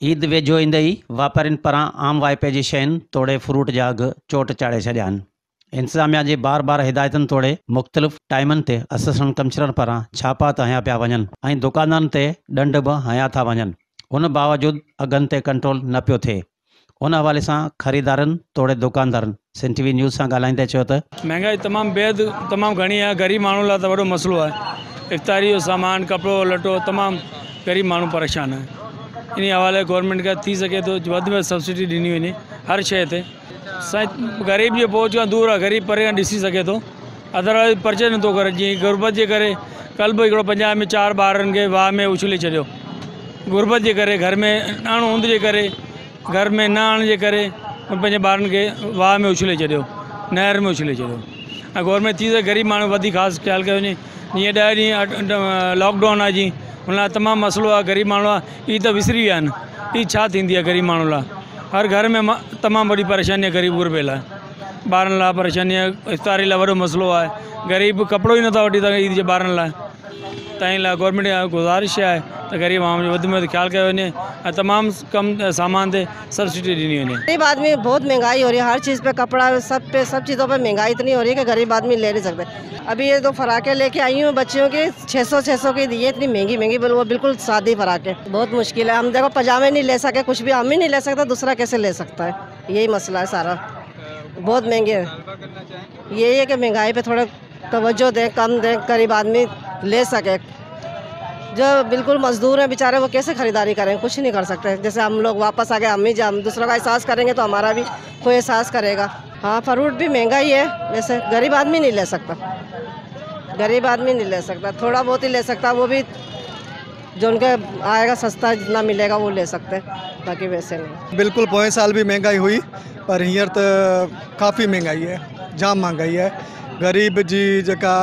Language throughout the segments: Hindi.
ईद वेझो ईंदे ई वापारियुनि पारां आम वाइपे जी शयुनि तोड़े फ्रूट जा अघ चोट चाढ़े छॾिया आहिनि। इंतिज़ामिया जे बार बार हिदायतुनि तोड़े मुख़्तलिफ़ टाइमनि ते असिस्टेंट कमिश्नर पारां छापा त हया पिया वञनि ऐं दुकाननि ते ॾंड बि हया था वञनि। उन बावजूदि अघनि ते कंट्रोल न पियो थिए। उन हवाले सां ख़रीदारनि तोड़े दुकानदारनि सिंध टीवी न्यूज़ सां ॻाल्हाईंदे चयो त महंगाई तमामु बेहद तमामु घणी आहे। ग़रीब माण्हू लाइ त वॾो मसइलो आहे। इफ़्तारी जो सामान कपिड़ो लटो तमामु ग़रीब माण्हू परेशान आहे। इन हवाले गवर्नमेंट खे थी सघे तो वधि में सब्सिडी ॾिनी वञे हर शइ ते। ग़रीब जे पहुच खां दूर आहे, ग़रीब परे खां ॾिसी सघे थो, अदरवाइज़ परचेज नथो करे। जीअं गुरबत जे करे कल्ह बि हिकिड़ो पंजाब में 4 ॿारनि खे वाह में उछले छॾियो। गुरबत जे करे घर में अण हूंद जे करे घर में न आणण जे करे पंहिंजे ॿारनि खे वाह में उछले छॾियो, नहर में उछले छॾियो। ऐं गवर्नमेंट थी सघे ग़रीब माण्हू वधीक ख़ासि ख़्यालु कयो वञे। जीअं 10 ॾींहं लॉकडाउन आहे, जी हुन लाइ तमामु मसइलो आहे। ग़रीब माण्हू आहे ई त विसरी विया आहिनि। ई छा थींदी आहे ग़रीब माण्हू लाइ? हर घर में तमामु वॾी परेशानी आहे ग़रीब गुरबे लाइ। ॿारनि लाइ परेशानी आहे, इफ़्तारी लाइ वॾो मसइलो आहे। ग़रीब कपिड़ो ई नथा वठी सघनि ईद जे ॿारनि लाइ। तंहिं लाइ गवर्नमेंट खां गुज़ारिश आहे त ग़रीब माण्हू जो वधि में वधि ख्यालु कयो वञे ऐं तमामु कम सामान ते सब्सिडी ॾिनी वञे। गरीब आदमी बहुत महंगाई हो रही है, हर चीज़ पे, कपड़ा सब चीज़ों पे महंगाई इतनी हो रही है कि गरीब आदमी ले नहीं सकते। अभी ये 2 फराकें लेके आई हूँ बच्चियों की, 600 की दी है, इतनी महंगी वो बिल्कुल सादी फराकें। बहुत मुश्किल है। हम देखो पजामे नहीं ले सके, कुछ भी हम ही नहीं ले सकता, दूसरा कैसे ले सकता है? यही मसला है सारा। बहुत महंगे है। यही है कि महंगाई पे थोड़ा तवज्जो दें, कम दें, गरीब आदमी ले सके। जो बिल्कुल मजदूर हैं बेचारे, वो कैसे खरीदारी करें? कुछ नहीं कर सकते। जैसे हम लोग वापस आ गए, हम दूसरों का एहसास करेंगे तो हमारा भी कोई एहसास करेगा। हाँ, फ्रूट भी महंगा ही है, वैसे गरीब आदमी नहीं ले सकता। गरीब आदमी नहीं ले सकता, थोड़ा बहुत ही ले सकता, वो भी जो उनके आएगा सस्ता जितना मिलेगा वो ले सकते हैं, बाकी वैसे नहीं। बिल्कुल पोएं साल भी महंगाई हुई, पर हींअर तो काफ़ी महंगाई है, जाम महंगाई है। गरीब जी जेका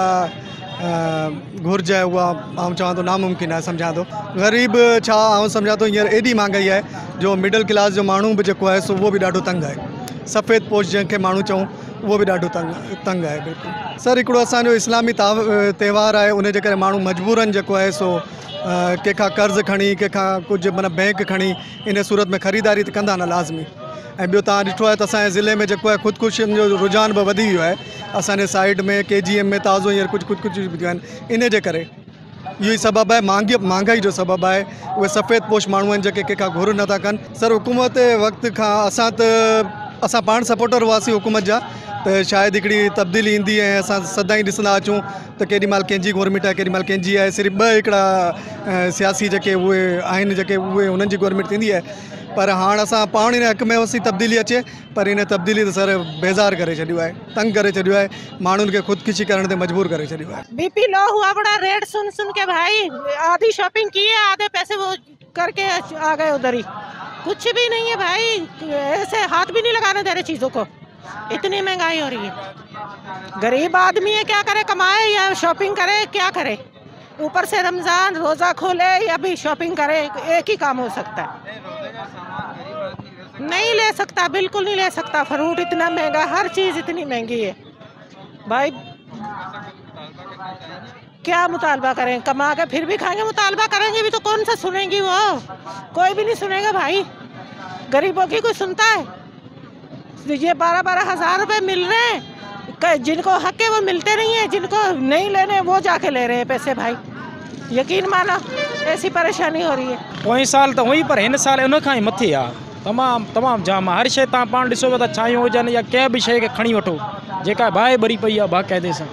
घुर्ज है उहा आउं चवां थो नामुमकिन आहे, सम्झां थो। ग़रीब छा आउं सम्झां थो हींअर एॾी महांगाई आहे जो मिडिल क्लास जो माण्हू बि जेको आहे सो उहो बि ॾाढो तंग आहे। सफ़ेद पोश जंहिंखे माण्हू चऊं उहो बि ॾाढो तंग आहे। बिल्कुलु सर, हिकिड़ो असांजो इस्लामी त्योहार आहे, उन जे करे माण्हू मजबूरन जेको आहे सो कंहिंखां कर्ज़ खणी, कंहिंखां कुझु माना बैंक खणी इन सूरत में ख़रीदारी त कंदा न लाज़मी। ऐं ॿियो तव्हां ॾिठो आहे त असांजे ज़िले में जेको आहे ख़ुदकुशियुनि जो रुझान बि वधी वियो आहे। असांजे साइड में KGM में ताज़ो हींअर कुझु ख़ुदकुशियूं बि थियूं आहिनि। इन जे करे इहो ई सबबु आहे, महांगाई जो सबबु आहे। उहे सफ़ेद पोश माण्हू आहिनि जेके कंहिंखां घुर नथा कनि। सर, हुकूमत वक़्त खां असां पाण सपोर्टर हुआसीं हुकूमत जा, त शायदि हिकिड़ी तब्दीली ईंदी ऐं असां सदाईं ॾिसंदा अचूं त केॾी महिल कंहिंजी गवर्नमेंट आहे, केॾी महिल कंहिंजी आहे। सिर्फ़ु 2 हिकिड़ा सियासी जेके उहे आहिनि, जेके उहे उन्हनि जी गवर्नमेंट थींदी आहे। पर हाणे असां पाण इन हक़ में हुआसीं तब्दीली अचे, पर इन तब्दीली त सर बेज़ार करे छॾियो आहे, तंग करे छॾियो आहे, माण्हुनि खे ख़ुदकुशी करण ते मजबूर करे छॾियो आहे। BP लो हुआ बड़ा रेट सुन के भाई, आधी शॉपिंग की है, आधे पैसे वो करके आ गए उधर ही। कुछ भी नहीं है भाई, ऐसे हाथ भी नहीं लगाने दे रहे चीज़ों को, इतनी महंगाई हो रही है। गरीब आदमी है, क्या करे? कमाए या शॉपिंग करे? क्या करे? ऊपर से रमज़ान, रोज़ा खोले या भी शॉपिंग करे, एक ही काम हो सकता है। नहीं ले सकता, बिल्कुल नहीं ले सकता। फ्रूट इतना महंगा, हर चीज़ इतनी महंगी है भाई। क्या मुतालबा करें? कमा के फिर भी खाएंगे, मुतालबा करेंगे भी तो कौन सा सुनेंगी? वो कोई भी नहीं सुनेगा भाई। गरीबों की कोई सुनता है? ये 12-12 हज़ार रुपये मिल रहे हैं, जिनको हक है वो मिलते नहीं है, जिनको नहीं लेने वो जाके ले रहे हैं पैसे भाई। यकीन मानो ऐसी परेशानी हो रही है। पोएं साल तो हुई, पर हिन साल उन खां ई मथे आहे। तमामु जाम आहे। हर शइ तव्हां पाण ॾिसो त चांहियूं हुजनि या कंहिं बि शइ खे खणी वठो जेका बाहि भरी पई आहे बाक़ाइदे सां।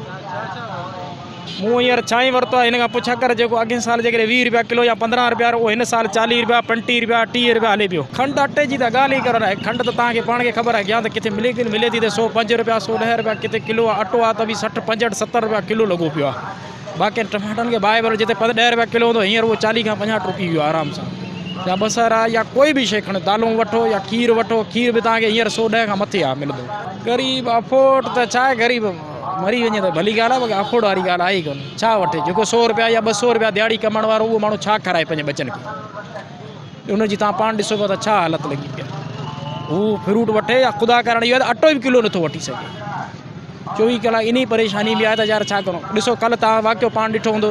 मूं हींअर चांहि वरितो आहे, हिन खां पुछा कर जेको अॻे साल जेकॾहिं 20 रुपया किलो या 15 रुपया, उहो हिन साल 40 रुपया, 35 रुपया, 30 रुपया हले पियो। खंडु अटे जी त ॻाल्हि ई करणु आहे। खंडु त तव्हांखे पाण खे ख़बर आहे, या त किथे मिले थी त 105 रुपया, 110 रुपया किथे किलो आहे। अटो आहे त बि 60, 65, 70 रुपया किलो लॻो पियो आहे। बाक़ी टमाटनि खे बाहि भरो जिते 10 रुपया किलो हूंदो, हींअर उहो 40 खां 50 रुपी वियो आहे आराम सां। या बसर आहे या कोई भी शइ खणो, दालूं वठो या खीर वठो, खीर भी तव्हांखे हींअर 110 खां मथे आहे मिलंदो। गरीब अफोर्ड त छा आहे, गरीब मरी वञे त भली ॻाल्हि आहे, बाक़ी अफोर्ड वारी ॻाल्हि आहे ई कोन। छा वठे? जेको 100 रुपया या 200 रुपया दिहाड़ी कमाइण वारो, उहो माण्हू छा खाराए पंहिंजे बचनि खे? उनजी तव्हां पाण ॾिसो पिया त छा हालत लॻी पई आहे। हू फ्रूट वठे या ख़ुदा करण इहो आहे त अटो बि किलो नथो वठी सघे। 24 कलाक इन परेशानी भी आहे त यार छा करूं। ॾिसो कल्ह तव्हां वाक़ियो पाण ॾिठो हूंदो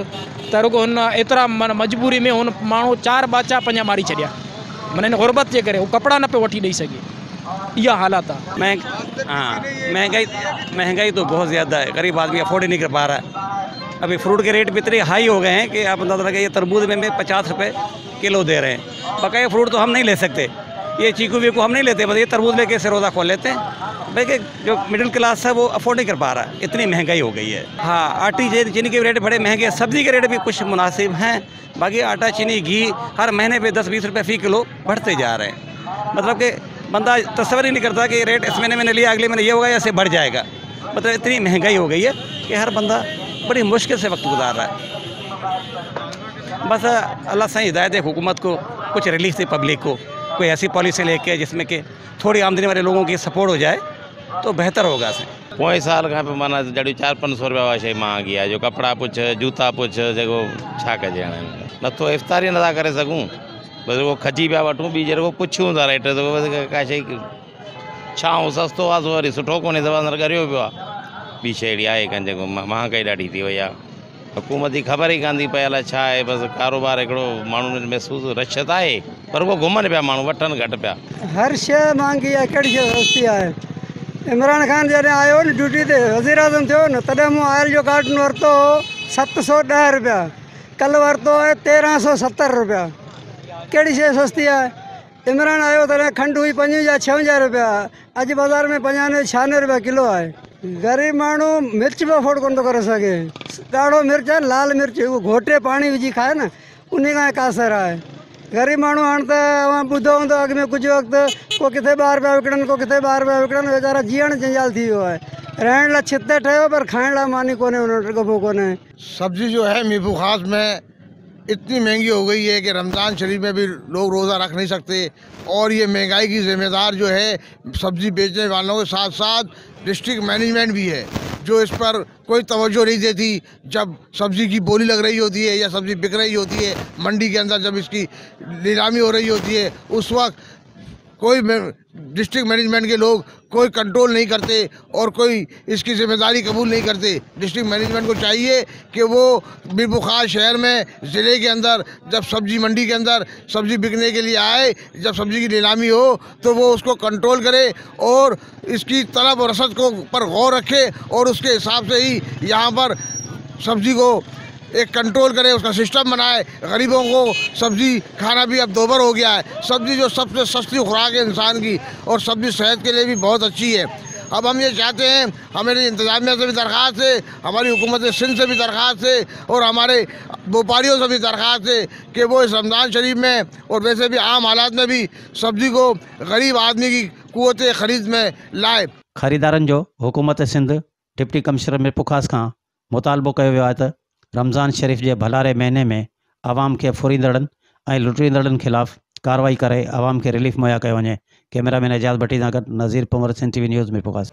त रुगो हुन एतिरा माना मजबूरी में हुन माण्हू 4 बाचा पंहिंजा मारी छॾिया। माना इन गुरबत जे करे वो कपड़ा न पे वठी ॾेई सघे, इहा हालत आहे। महंगाई तो बहुत ज़्यादा है, गरीब आदमी अफोर्ड ही नहीं कर पा रहा है। अभी फ्रूट के रेट भी इतने हाई हो गए हैं कि आप अंदाज़ा लगाइए, तरबूज में 50 रुपये किलो दे रहे हैं। बकाया फ्रूट तो हम नहीं ले सकते, ये चीकू वीकू हम नहीं लेते, बस ये तरबूज लेके सिरोजा खोल लेते हैं। भाई जो मिडिल क्लास है वो अफोर्ड नहीं कर पा रहा है, इतनी महंगाई हो गई है। हाँ, आटी चीनी के रेट बड़े महंगे हैं, सब्ज़ी के रेट भी कुछ मुनासिब हैं, बाकी आटा चीनी घी हर महीने पे 10-20 रुपये फ़ी किलो बढ़ते जा रहे हैं। मतलब कि बंदा तस्वर ही नहीं करता कि रेट इस महीने मैंने लिया, अगले महीने ये होगा या ऐसे बढ़ जाएगा। मतलब इतनी महंगाई हो गई है कि हर बंदा बड़ी मुश्किल से वक्त गुजार रहा है। बस अल्लाह से हिदायत है हुकूमत को, कुछ रिलीफ दे पब्लिक को, कोई ऐसी पॉलिसी लेके जिसमें कि थोड़ी आमदनी वाले लोगों की सपोर्ट हो जाए तो बेहतर होगा। पोएं साल खां पे माना जॾहिं 400-500 रुपया वाला शइ महांगी आहे, जो कपिड़ा पुछ, जूता पुछ, जेको छा कजे हाणे नथो इफ़्तारी नथा करे सघूं, बसि उहो खजी पिया वठूं, ॿी जेको पुछूं था रेट त का शइ छाऊं सस्तो आहे सो वरी सुठो कोन्हे, त अंदरि ॻरियो पियो आहे। ॿी शइ अहिड़ी आहे कान, जेको महांगाई ॾाढी थी वई आहे, हुकूमत जी ख़बर ई कान थी पई अलाए छा आहे। बसि कारोबार हिकिड़ो माण्हुनि महसूसु रशत आहे, पर उहो घुमनि पिया माण्हू, वठनि घटि पिया। हर शइ महांगी आहे, कहिड़ी शइ सस्ती आहे। इमरान खान जॾहिं आयो न ड्यूटी ते वज़ीर आज़म थियो न, तॾहिं मूं ऑयल जो कार्टन वरितो 710 रुपया, कल्ह वरितो आहे 1370 रुपया। कहिड़ी शइ सस्ती आहे? इमरान आयो तॾहिं खंडु हुई 55-56 रुपया, अॼु बाज़ार में 95-96 रुपया किलो आहे। ग़रीब माण्हू मिर्च बि अफोर्ड कोन थो करे सघे, ॾाढो मिर्च आहे, लाल मिर्च, उहो घोटे पाणी विझी खाए न, उन खां का असरु आहे। ग़रीब माण्हू हाणे त अवां ॿुधो हूंदो अॻु में कुझु वक़्तु को किथे 12 रुपया विकिणनि, को किथे 12 रुपया विकिणनि, वीचारा जीअण जंजाल थी वियो आहे। रहण लाइ छित ठहियो, पर खाइण लाइ मानी कोन्हे, हुन वटि गफ़ो कोन्हे। सब्ज़ी जो है मीठू खास में इतनी महंगी हो गई है कि रमज़ान शरीफ में भी लोग रोज़ा रख नहीं सकते, और ये महंगाई की ज़िम्मेदार जो है सब्ज़ी बेचने वालों के साथ साथ डिस्ट्रिक्ट मैनेजमेंट भी है, जो इस पर कोई तवज्जो नहीं देती। जब सब्ज़ी की बोली लग रही होती है या सब्ज़ी बिक रही होती है मंडी के अंदर, जब इसकी नीलामी हो रही होती है, उस वक्त कोई डिस्ट्रिक्ट मैनेजमेंट के लोग कोई कंट्रोल नहीं करते और कोई इसकी जिम्मेदारी कबूल नहीं करते। डिस्ट्रिक्ट मैनेजमेंट को चाहिए कि वो मीर बुखार शहर में ज़िले के अंदर जब सब्ज़ी मंडी के अंदर सब्ज़ी बिकने के लिए आए, जब सब्ज़ी की नीलामी हो तो वो उसको कंट्रोल करे और इसकी तलब और रसद को पर गौर रखे, और उसके हिसाब से ही यहाँ पर सब्ज़ी को एक कंट्रोल करे, उसका सिस्टम बनाए। गरीबों को सब्ज़ी खाना भी अब दोबर हो गया है। सब्ज़ी जो सबसे सस्ती खुराक है इंसान की, और सब्ज़ी सेहत के लिए भी बहुत अच्छी है। अब हम ये चाहते हैं, हमारी इंतज़ामिया से भी दरख्वास्त है, हमारी हुकूमत सिंध से भी दरख्वास्त है, और हमारे व्यापारियों से भी दरख्वास्त है कि वो इस रमज़ान शरीफ में और वैसे भी आम हालात में भी सब्ज़ी को गरीब आदमी की क़ुव्वत ख़रीद में लाए। ख़रीदारनि जो हुकूमत सिंध डिप्टी कमिश्नर मिरपुखास खां मुतालबो कयो वियो आहे त रमज़ान शरीफ़ जे भलारे महीने में आवाम खे फुरींदड़नि ऐं लुटींदड़नि ख़िलाफ़ कार्रवाई करे आवाम खे रिलीफ मुहैया कयो वञे। कैमरामैन एजाज़ भट्टी सां गॾु नज़ीर पंवर, सिंध TV न्यूज़ मिरपुखास।